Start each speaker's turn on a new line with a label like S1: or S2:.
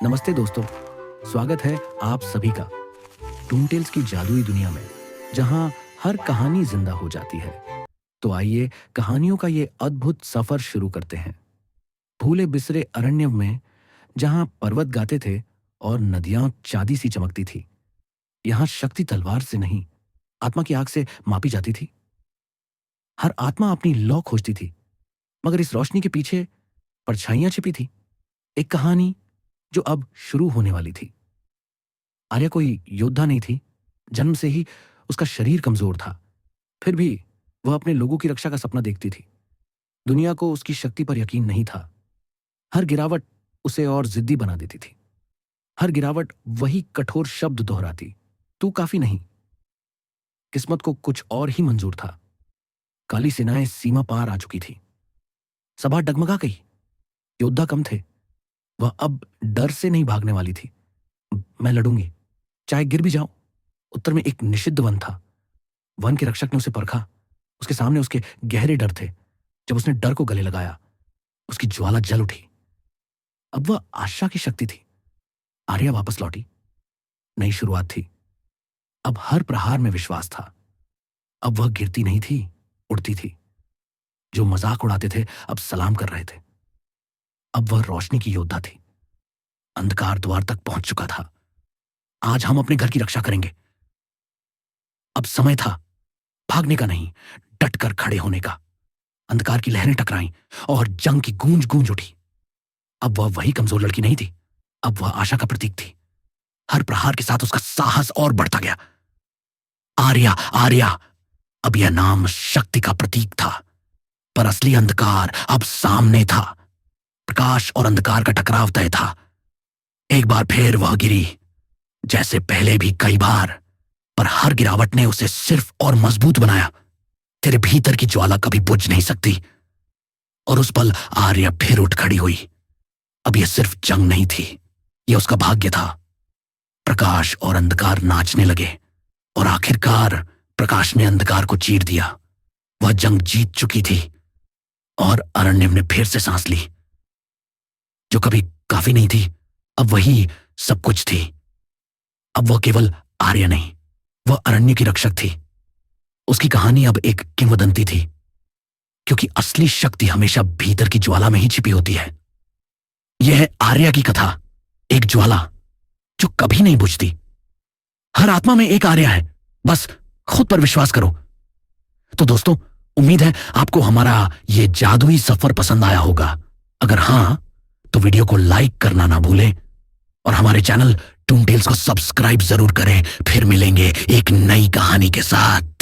S1: नमस्ते दोस्तों, स्वागत है आप सभी का टून टेल्स की जादुई दुनिया में, जहां हर कहानी जिंदा हो जाती है। तो आइए कहानियों का ये अद्भुत सफर शुरू करते हैं। भूले बिसरे अरण्य में, जहां पर्वत गाते थे और नदियां चांदी सी चमकती थी, यहां शक्ति तलवार से नहीं, आत्मा की आग से मापी जाती थी। हर आत्मा अपनी लौ खोजती थी, मगर इस रोशनी के पीछे परछाइयां छिपी थी। एक कहानी जो अब शुरू होने वाली थी। आर्या कोई योद्धा नहीं थी। जन्म से ही उसका शरीर कमजोर था। फिर भी वह अपने लोगों की रक्षा का सपना देखती थी। दुनिया को उसकी शक्ति पर यकीन नहीं था। हर गिरावट उसे और जिद्दी बना देती थी। हर गिरावट वही कठोर शब्द दोहराती, तू काफी नहीं। किस्मत को कुछ और ही मंजूर था। काली सेनाएं सीमा पार आ चुकी थी। सभा डगमगा गई। योद्धा कम थे। वह अब डर से नहीं भागने वाली थी। मैं लड़ूंगी, चाहे गिर भी जाऊं। उत्तर में एक निषिद्ध वन था। वन के रक्षक ने उसे परखा। उसके सामने उसके गहरे डर थे। जब उसने डर को गले लगाया, उसकी ज्वाला जल उठी। अब वह आशा की शक्ति थी। आर्या वापस लौटी। नई शुरुआत थी। अब हर प्रहार में विश्वास था। अब वह गिरती नहीं थी, उड़ती थी। जो मजाक उड़ाते थे अब सलाम कर रहे थे। अब वह रोशनी की योद्धा थी। अंधकार द्वार तक पहुंच चुका था। आज हम अपने घर की रक्षा करेंगे। अब समय था भागने का नहीं, डटकर खड़े होने का। अंधकार की लहरें टकराईं और जंग की गूंज गूंज उठी। अब वह वही कमजोर लड़की नहीं थी। अब वह आशा का प्रतीक थी। हर प्रहार के साथ उसका साहस और बढ़ता गया। आर्या, आर्या। अब यह नाम शक्ति का प्रतीक था, पर असली अंधकार अब सामने था। प्रकाश और अंधकार का टकराव तय था। एक बार फिर वह गिरी, जैसे पहले भी कई बार, पर हर गिरावट ने उसे सिर्फ और मजबूत बनाया। तेरे भीतर की ज्वाला कभी बुझ नहीं सकती। और उस पल आर्या फिर उठ खड़ी हुई। अब यह सिर्फ जंग नहीं थी, यह उसका भाग्य था। प्रकाश और अंधकार नाचने लगे और आखिरकार प्रकाश ने अंधकार को चीर दिया। वह जंग जीत चुकी थी और अरण्यम ने फिर से सांस ली। जो कभी काफी नहीं थी, अब वही सब कुछ थी। अब वह केवल आर्या नहीं, वह अरण्य की रक्षक थी। उसकी कहानी अब एक किंवदंती थी, क्योंकि असली शक्ति हमेशा भीतर की ज्वाला में ही छिपी होती है। यह है आर्या की कथा, एक ज्वाला जो कभी नहीं बुझती। हर आत्मा में एक आर्या है, बस खुद पर विश्वास करो। तो दोस्तों, उम्मीद है आपको हमारा यह जादुई सफर पसंद आया होगा। अगर हां, तो वीडियो को लाइक करना ना भूलें और हमारे चैनल टून टेल्स को सब्सक्राइब जरूर करें। फिर मिलेंगे एक नई कहानी के साथ।